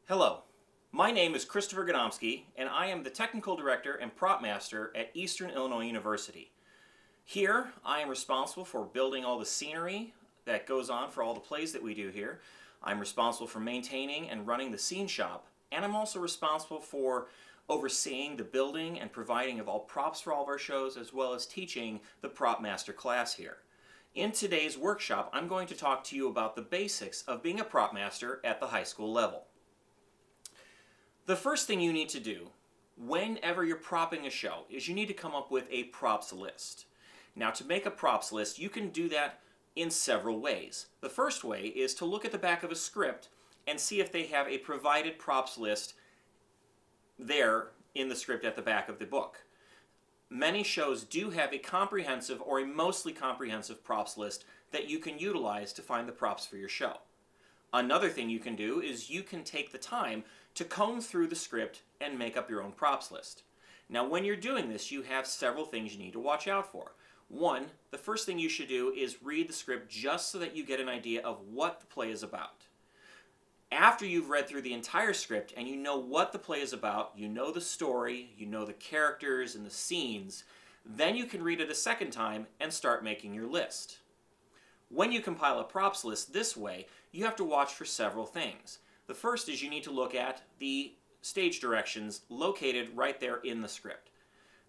Hello, my name is Christopher Godomsky, and I am the Technical Director and Prop Master at Eastern Illinois University. Here, I am responsible for building all the scenery that goes on for all the plays that we do here. I'm responsible for maintaining and running the scene shop, and I'm also responsible for overseeing the building and providing of all props for all of our shows, as well as teaching the Prop Master class here. In today's workshop, I'm going to talk to you about the basics of being a prop master at the high school level. The first thing you need to do whenever you're propping a show is you need to come up with a props list. Now, to make a props list, you can do that in several ways. The first way is to look at the back of a script and see if they have a provided props list there in the script at the back of the book. Many shows do have a comprehensive or a mostly comprehensive props list that you can utilize to find the props for your show. Another thing you can do is you can take the time to comb through the script and make up your own props list. Now, when you're doing this, you have several things you need to watch out for. One, the first thing you should do is read the script just so that you get an idea of what the play is about. After you've read through the entire script and you know what the play is about, you know the story, you know the characters and the scenes, then you can read it a second time and start making your list. When you compile a props list this way, you have to watch for several things. The first is you need to look at the stage directions located right there in the script.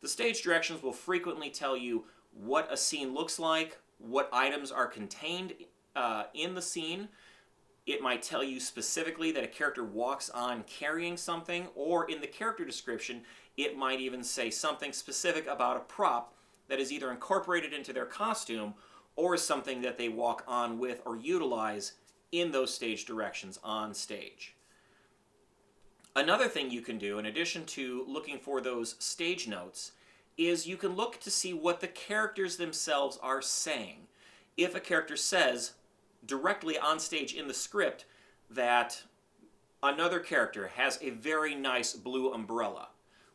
The stage directions will frequently tell you what a scene looks like, what items are contained in the scene. It might tell you specifically that a character walks on carrying something, or in the character description, it might even say something specific about a prop that is either incorporated into their costume or is something that they walk on with or utilize in those stage directions on stage. Another thing you can do, in addition to looking for those stage notes, is you can look to see what the characters themselves are saying. If a character says directly on stage in the script that another character has a very nice blue umbrella,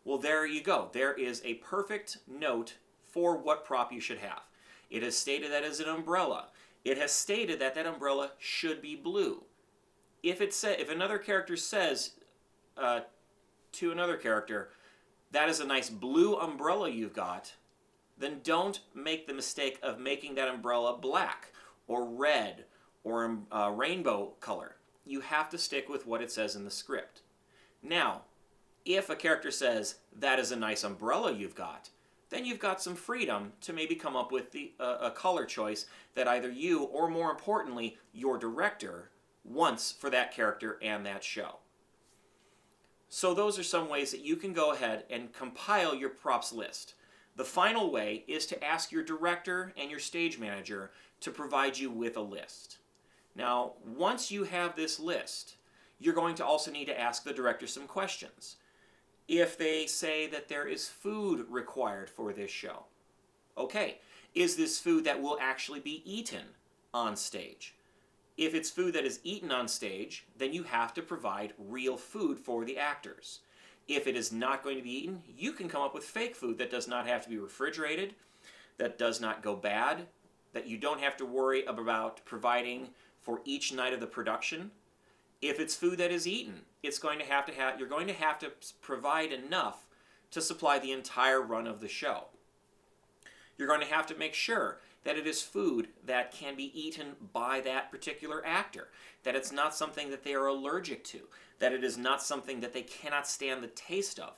well, there you go. There is a perfect note for what prop you should have. It has stated that as an umbrella. It has stated that that umbrella should be blue. If another character says to another character, that is a nice blue umbrella you've got, then don't make the mistake of making that umbrella black or red or rainbow color. You have to stick with what it says in the script. Now, if a character says, that is a nice umbrella you've got, then you've got some freedom to maybe come up with a color choice that either you, or more importantly, your director, wants for that character and that show. So those are some ways that you can go ahead and compile your props list. The final way is to ask your director and your stage manager to provide you with a list. Now, once you have this list, you're going to also need to ask the director some questions. If they say that there is food required for this show, okay, is this food that will actually be eaten on stage? If it's food that is eaten on stage, then you have to provide real food for the actors. If it is not going to be eaten, you can come up with fake food that does not have to be refrigerated, that does not go bad, that you don't have to worry about providing for each night of the production. If it's food that is eaten, you're going to have to provide enough to supply the entire run of the show. You're going to have to make sure that it is food that can be eaten by that particular actor, that it's not something that they are allergic to, that it is not something that they cannot stand the taste of.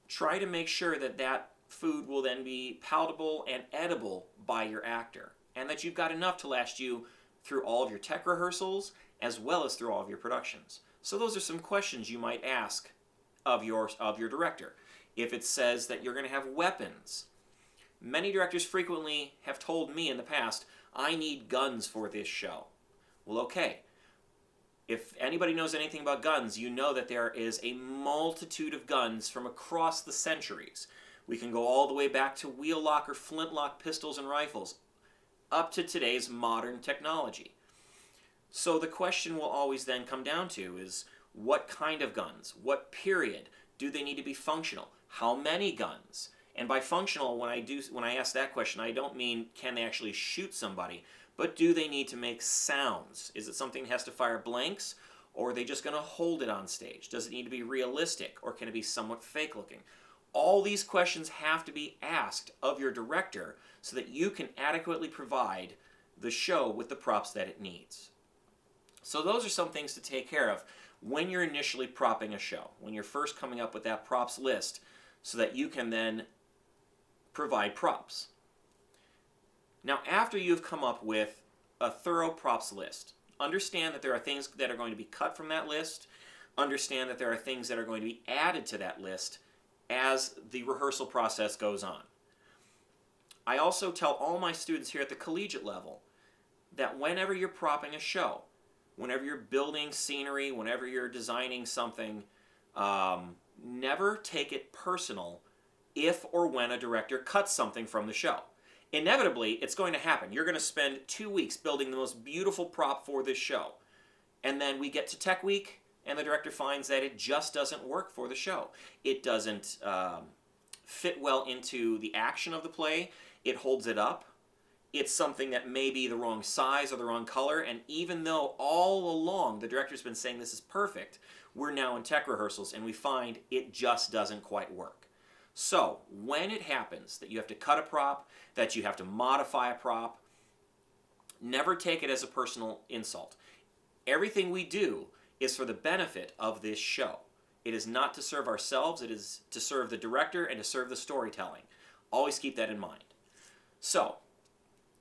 Try to make sure that that food will then be palatable and edible by your actor, and that you've got enough to last you through all of your tech rehearsals as well as through all of your productions. So those are some questions you might ask of your director. If it says that you're going to have weapons, many directors frequently have told me in the past, I need guns for this show. Well, okay. If anybody knows anything about guns, you know that there is a multitude of guns from across the centuries. We can go all the way back to wheel-lock or flintlock pistols and rifles, up to today's modern technology. So the question will always then come down to is, what kind of guns? What period? Do they need to be functional? How many guns? And by functional, when I ask that question, I don't mean can they actually shoot somebody, but do they need to make sounds? Is it something that has to fire blanks, Or are they just going to hold it on stage? Does it need to be realistic, or can it be somewhat fake looking? All these questions have to be asked of your director so that you can adequately provide the show with the props that it needs. So those are some things to take care of when you're initially propping a show, when you're first coming up with that props list so that you can then provide props. Now, after you've come up with a thorough props list, understand that there are things that are going to be cut from that list. Understand that there are things that are going to be added to that list as the rehearsal process goes on. I also tell all my students here at the collegiate level that whenever you're propping a show, whenever you're building scenery, whenever you're designing something, never take it personal if or when a director cuts something from the show. Inevitably, it's going to happen. You're going to spend 2 weeks building the most beautiful prop for this show. And then we get to Tech Week, and the director finds that it just doesn't work for the show. It doesn't fit well into the action of the play. It holds it up. It's something that may be the wrong size or the wrong color, and even though all along the director's been saying this is perfect, we're now in tech rehearsals and we find it just doesn't quite work. So, when it happens that you have to cut a prop, that you have to modify a prop, never take it as a personal insult. Everything we do is for the benefit of this show. It is not to serve ourselves, it is to serve the director and to serve the storytelling. Always keep that in mind. So,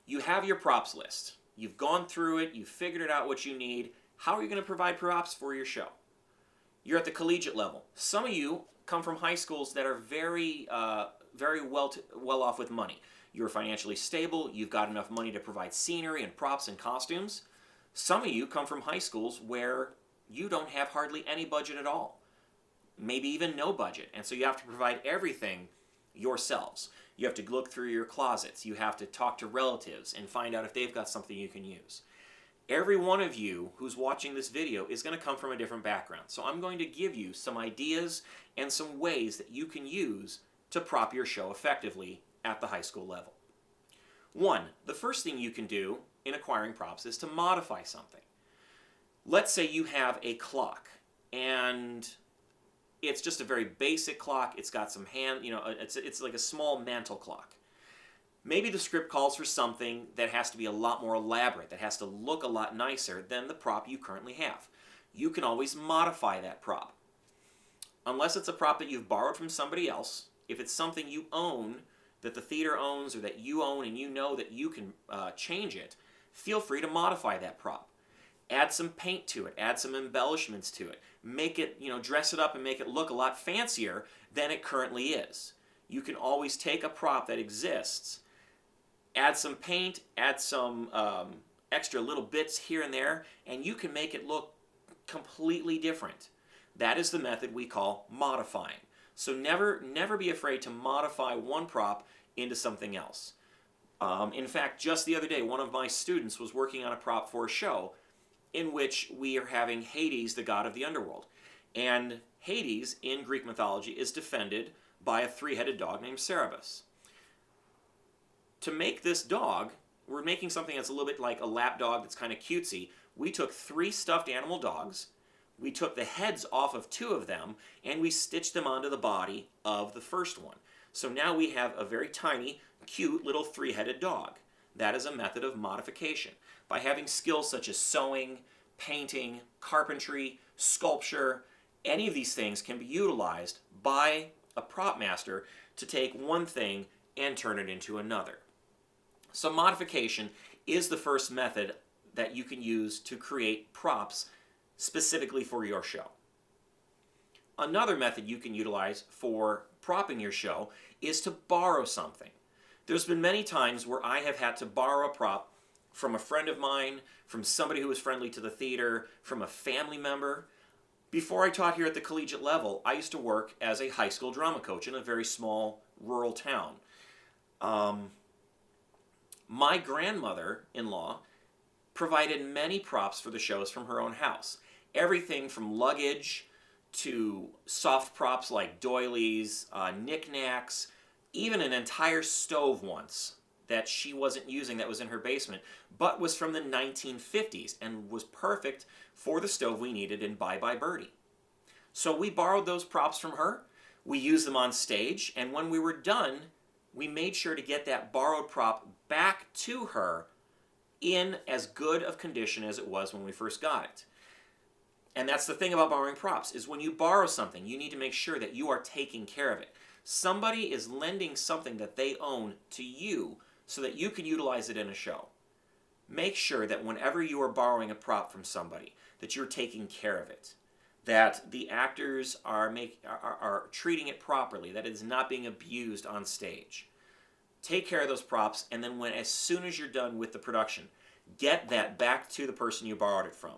you have your props list. You've gone through it, you've figured out what you need. How are you going to provide props for your show? You're at the collegiate level. Some of you come from high schools that are very well off with money. You're financially stable, you've got enough money to provide scenery and props and costumes. Some of you come from high schools where you don't have hardly any budget at all, maybe even no budget, and so you have to provide everything yourselves. You have to look through your closets, you have to talk to relatives and find out if they've got something you can use. Every one of you who's watching this video is going to come from a different background. So I'm going to give you some ideas and some ways that you can use to prop your show effectively at the high school level. One, the first thing you can do in acquiring props is to modify something. Let's say you have a clock and it's just a very basic clock. It's got some it's like a small mantle clock. Maybe the script calls for something that has to be a lot more elaborate, that has to look a lot nicer than the prop you currently have. You can always modify that prop. Unless it's a prop that you've borrowed from somebody else, if it's something you own, that the theater owns or that you own and you know that you can change it, feel free to modify that prop. Add some paint to it, add some embellishments to it, make it, dress it up and make it look a lot fancier than it currently is. You can always take a prop that exists, add some paint, add some extra little bits here and there, and you can make it look completely different. That is the method we call modifying. So never be afraid to modify one prop into something else. In fact, just the other day, one of my students was working on a prop for a show in which we are having Hades, the god of the underworld. And Hades, in Greek mythology, is defended by a three-headed dog named Cerberus. To make this dog, we're making something that's a little bit like a lap dog that's kind of cutesy. We took 3 stuffed animal dogs, we took the heads off of 2 of them, and we stitched them onto the body of the first one. So now we have a very tiny, cute little 3-headed dog. That is a method of modification. By having skills such as sewing, painting, carpentry, sculpture, any of these things can be utilized by a prop master to take one thing and turn it into another. So modification is the first method that you can use to create props specifically for your show. Another method you can utilize for propping your show is to borrow something. There's been many times where I have had to borrow a prop from a friend of mine, from somebody who was friendly to the theater, from a family member. Before I taught here at the collegiate level, I used to work as a high school drama coach in a very small rural town. My grandmother-in-law provided many props for the shows from her own house. Everything from luggage to soft props like doilies, knickknacks, even an entire stove once that she wasn't using that was in her basement, but was from the 1950s and was perfect for the stove we needed in Bye Bye Birdie. So we borrowed those props from her, we used them on stage, and when we were done, we made sure to get that borrowed prop back to her in as good of condition as it was when we first got it. And that's the thing about borrowing props, is when you borrow something, you need to make sure that you are taking care of it. Somebody is lending something that they own to you so that you can utilize it in a show. Make sure that whenever you are borrowing a prop from somebody, that you're taking care of it, that the actors are treating it properly, that it is not being abused on stage. Take care of those props, and then as soon as you're done with the production, get that back to the person you borrowed it from.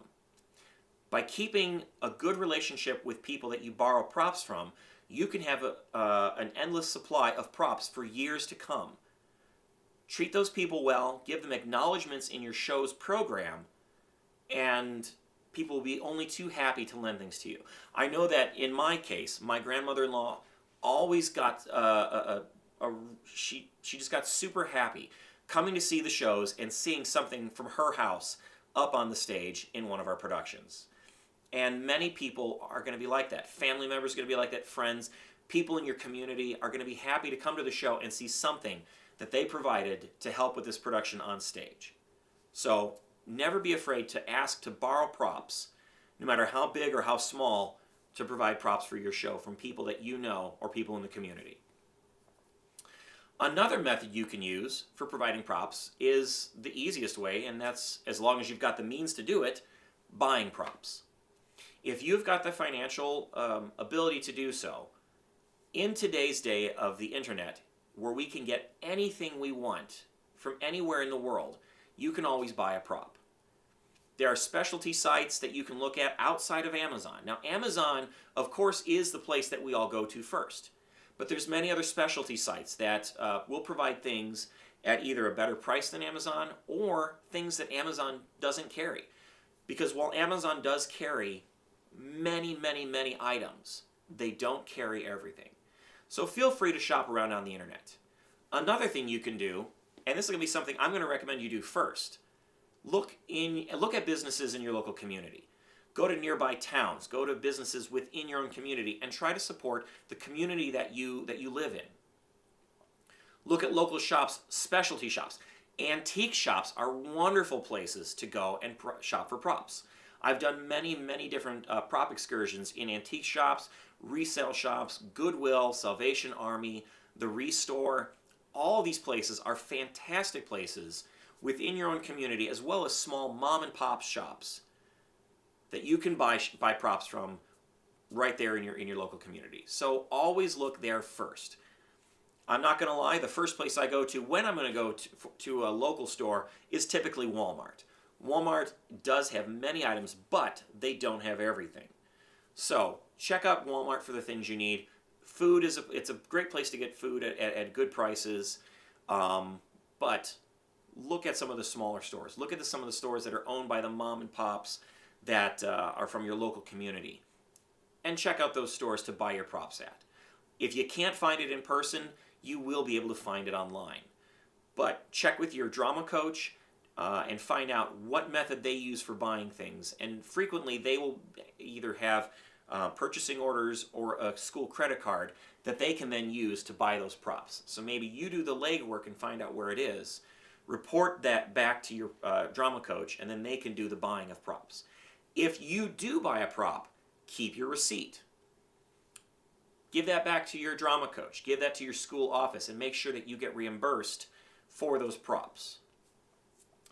By keeping a good relationship with people that you borrow props from, you can have an endless supply of props for years to come. Treat those people well, give them acknowledgments in your show's program, and people will be only too happy to lend things to you. I know that in my case, my grandmother-in-law always got she just got super happy coming to see the shows and seeing something from her house up on the stage in one of our productions. And many people are going to be like that. Family members are going to be like that. Friends, people in your community are going to be happy to come to the show and see something that they provided to help with this production on stage. So never be afraid to ask to borrow props, no matter how big or how small, to provide props for your show from people that you know or people in the community. Another method you can use for providing props is the easiest way, and that's, as long as you've got the means to do it, buying props. If you've got the financial ability to do so, in today's day of the internet, where we can get anything we want from anywhere in the world, you can always buy a prop. There are specialty sites that you can look at outside of Amazon. Now, Amazon, of course, is the place that we all go to first. But there's many other specialty sites that will provide things at either a better price than Amazon or things that Amazon doesn't carry. Because while Amazon does carry many, many, many items, they don't carry everything. So feel free to shop around on the internet. Another thing you can do, and this is going to be something I'm going to recommend you do first, look at businesses in your local community. Go to nearby towns, go to businesses within your own community, and try to support the community that you live in. Look at local shops, specialty shops. Antique shops are wonderful places to go and shop for props. I've done many, many different prop excursions in antique shops, resale shops, Goodwill, Salvation Army, the Restore. All these places are fantastic places within your own community, as well as small mom and pop shops that you can buy props from right there in your local community. So always look there first. I'm not going to lie, the first place I go to when I'm going to go to a local store is typically Walmart. Walmart does have many items, but they don't have everything. So check out Walmart for the things you need. Food it's a great place to get food at good prices, but look at some of the smaller stores. Look at some of the stores that are owned by the mom and pops that are from your local community, and check out those stores to buy your props at. If you can't find it in person, you will be able to find it online. But check with your drama coach and find out what method they use for buying things. And frequently they will either have purchasing orders or a school credit card that they can then use to buy those props. So maybe you do the legwork and find out where it is, report that back to your drama coach, and then they can do the buying of props. If you do buy a prop, keep your receipt. Give that back to your drama coach. Give that to your school office and make sure that you get reimbursed for those props.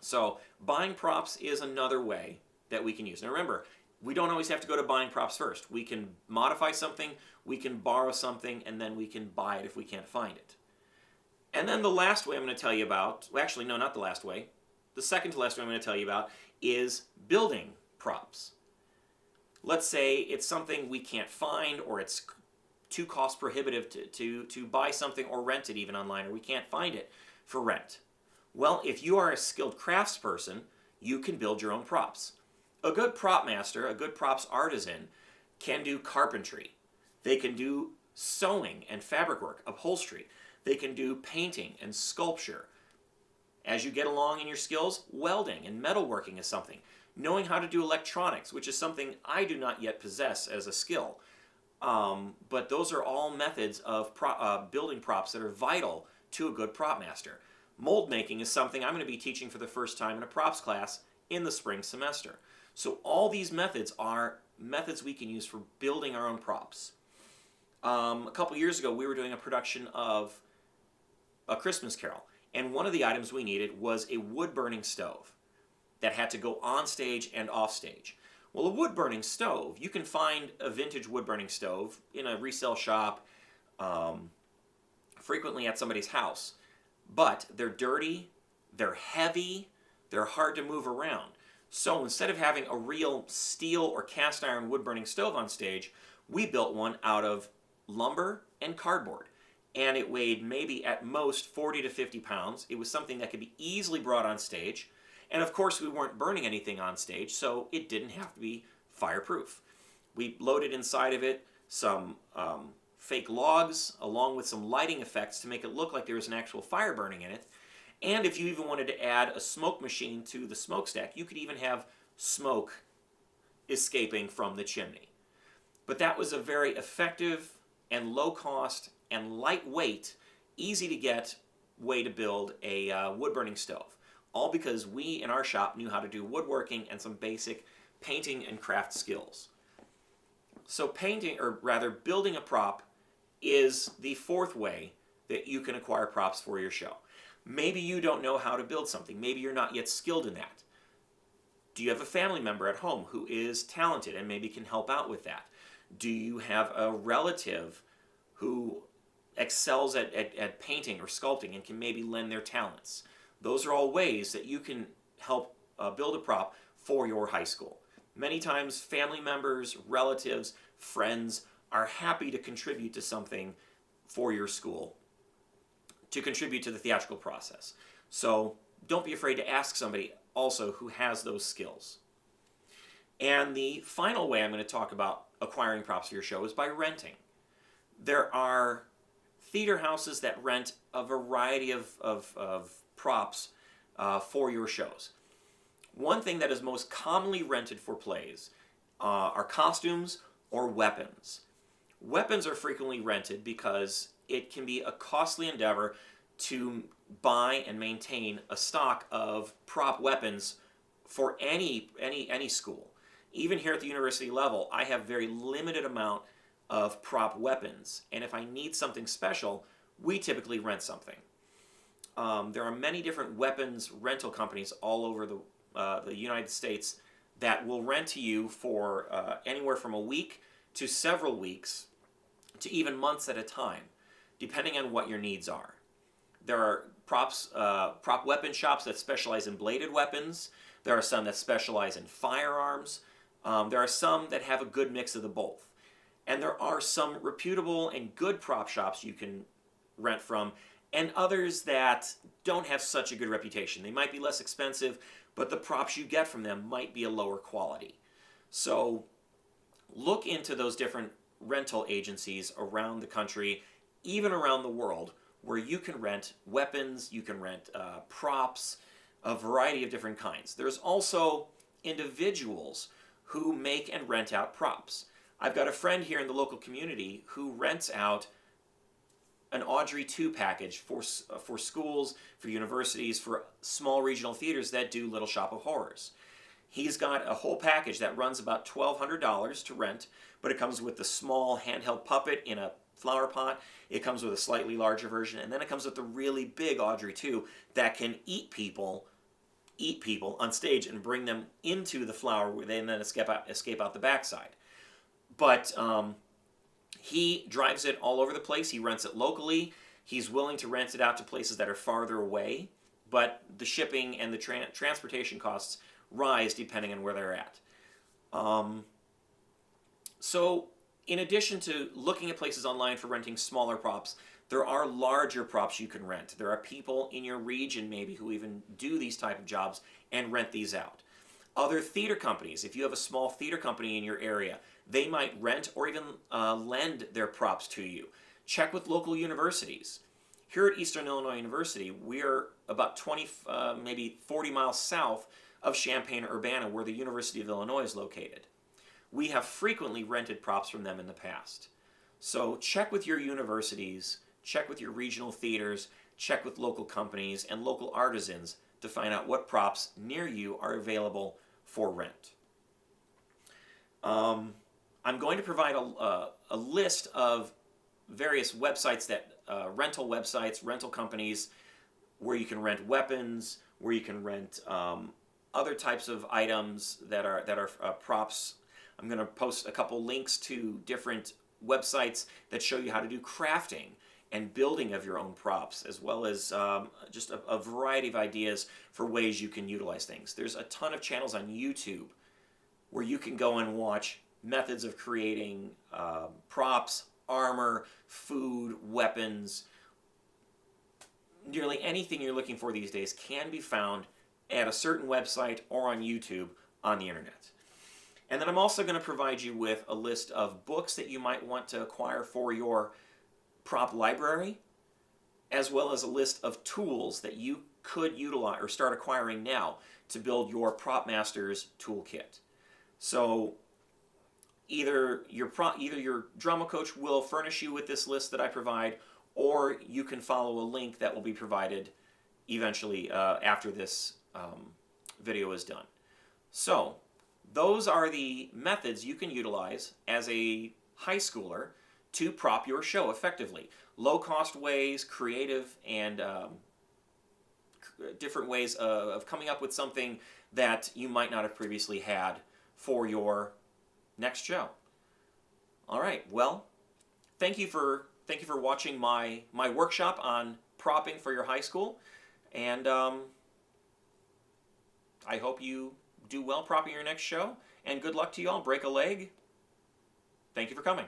So buying props is another way that we can use. Now remember, we don't always have to go to buying props first. We can modify something, we can borrow something, and then we can buy it if we can't find it. And then the last way I'm going to tell you about, well, actually, no, not the last way. The second to last way I'm going to tell you about is building props. Let's say it's something we can't find, or it's too cost prohibitive to buy something or rent it even online, or we can't find it for rent. Well, if you are a skilled craftsperson, you can build your own props. A good prop master, a good props artisan, can do carpentry. They can do sewing and fabric work, upholstery. They can do painting and sculpture. As you get along in your skills, welding and metalworking is something. Knowing how to do electronics, which is something I do not yet possess as a skill. But those are all methods of building props that are vital to a good prop master. Mold making is something I'm going to be teaching for the first time in a props class in the spring semester. So all these methods are methods we can use for building our own props. A couple years ago, we were doing a production of A Christmas Carol, and one of the items we needed was a wood-burning stove that had to go on stage and off stage. Well, a wood-burning stove, you can find a vintage wood-burning stove in a resale shop, frequently at somebody's house. But they're dirty, they're heavy, they're hard to move around. So instead of having a real steel or cast iron wood-burning stove on stage, we built one out of lumber and cardboard. And it weighed maybe at most 40 to 50 pounds. It was something that could be easily brought on stage. And of course, we weren't burning anything on stage, so it didn't have to be fireproof. We loaded inside of it some fake logs along with some lighting effects to make it look like there was an actual fire burning in it. And if you even wanted to add a smoke machine to the smokestack, you could even have smoke escaping from the chimney. But that was a very effective and low cost and lightweight, easy to get way to build a wood-burning stove. All because we in our shop knew how to do woodworking and some basic painting and craft skills. So painting, or rather building a prop, is the fourth way that you can acquire props for your show. Maybe you don't know how to build something. Maybe you're not yet skilled in that. Do you have a family member at home who is talented and maybe can help out with that? Do you have a relative who excels at painting or sculpting and can maybe lend their talents? Those are all ways that you can help build a prop for your high school. Many times family members, relatives, friends are happy to contribute to something for your school, to contribute to the theatrical process. So don't be afraid to ask somebody also who has those skills. And the final way I'm going to talk about acquiring props for your show is by renting. There are theater houses that rent a variety of props for your shows. One thing that is most commonly rented for plays are costumes or weapons. Weapons are frequently rented because it can be a costly endeavor to buy and maintain a stock of prop weapons for any school. Even here at the university level, I have very limited amount of prop weapons, and if I need something special, we typically rent something. There are many different weapons rental companies all over the United States that will rent to you for anywhere from a week to several weeks to even months at a time, depending on what your needs are. There are prop weapon shops that specialize in bladed weapons. There are some that specialize in firearms. There are some that have a good mix of the both. And there are some reputable and good prop shops you can rent from, and others that don't have such a good reputation. They might be less expensive, but the props you get from them might be a lower quality. So look into those different rental agencies around the country, even around the world, where you can rent weapons, you can rent props, a variety of different kinds. There's also individuals who make and rent out props. I've got a friend here in the local community who rents out an Audrey 2 package for schools, for universities, for small regional theaters that do Little Shop of Horrors. He's got a whole package that runs about $1,200 to rent, but it comes with the small handheld puppet in a flower pot. It comes with a slightly larger version, and then it comes with the really big Audrey 2 that can eat people on stage and bring them into the flower where they then escape out the backside. But he drives it all over the place. He rents it locally. He's willing to rent it out to places that are farther away, but the shipping and the transportation costs rise depending on where they're at. So in addition to looking at places online for renting smaller props, there are larger props you can rent. There are people in your region maybe who even do these type of jobs and rent these out. Other theater companies, if you have a small theater company in your area, they might rent or even lend their props to you. Check with local universities. Here at Eastern Illinois University, we're about 20, maybe 40 miles south of Champaign-Urbana, where the University of Illinois is located. We have frequently rented props from them in the past. So check with your universities, check with your regional theaters, check with local companies and local artisans to find out what props near you are available for rent. I'm going to provide a list of various websites rental websites, rental companies, where you can rent weapons, where you can rent other types of items that are props. I'm going to post a couple links to different websites that show you how to do crafting and building of your own props, as well as just a variety of ideas for ways you can utilize things. There's a ton of channels on YouTube where you can go and watch methods of creating props, armor, food, weapons. Nearly anything you're looking for these days can be found at a certain website or on YouTube on the internet. And then I'm also going to provide you with a list of books that you might want to acquire for your prop library, as well as a list of tools that you could utilize or start acquiring now to build your Prop Masters toolkit. So either your drama coach will furnish you with this list that I provide, or you can follow a link that will be provided eventually after this video is done. So those are the methods you can utilize as a high schooler to prop your show effectively. Low-cost ways, creative, and different ways of coming up with something that you might not have previously had for your next show. All right, well, thank you for watching my workshop on propping for your high school, and I hope you do well propping your next show, and good luck to you all. Break a leg. Thank you for coming.